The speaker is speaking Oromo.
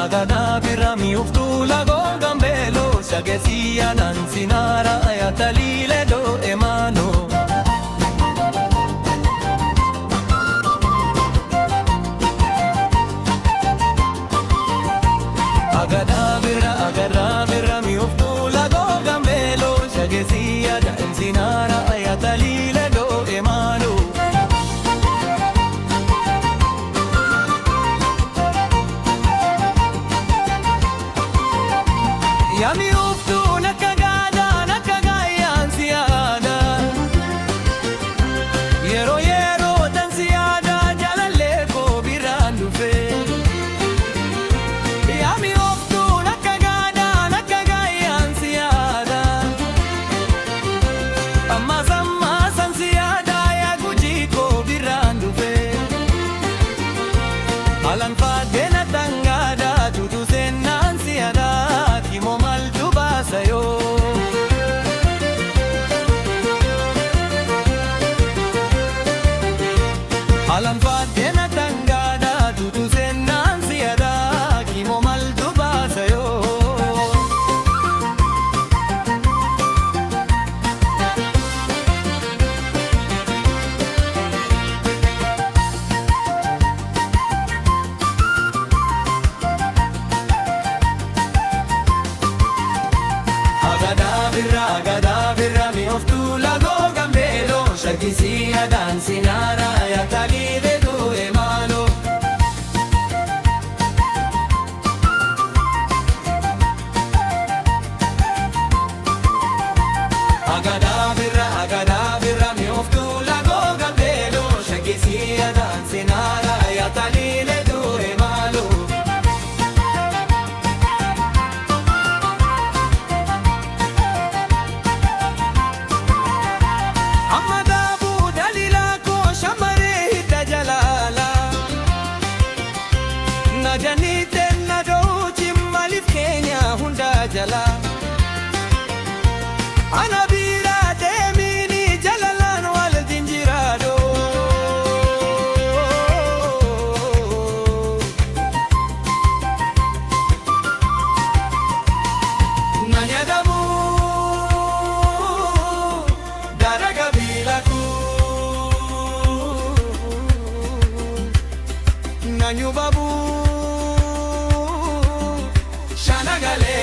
agada birami uftula gongambelo shagesia nansinara ayatalile do emano agada birami uftula gongambelo shagesia nansinara ayatalile do emano Yami uftu nakagada nakagayan siyada Yero tan siyada jalale ko birandu fe Yami uftu nakagada nakagayan siyada Amma san siyada ya guji ko birandu fe Alan fadena tangada tutu senan siyada Kimo maltuba sayo Alan fadena tangada tutu senan siyada Kimo maltuba sayo Agada birra mi oftula gongambelo shakisia dansinara ya talide do emalo Agada birra mi oftula gongambelo shakisia dansinara ya talide do emalo Janite na dochi malif Kenya hunda jala Anabira temini jalalan wal dinjirado Nanyadamu daraga bilaku Nanyubabu Shanagale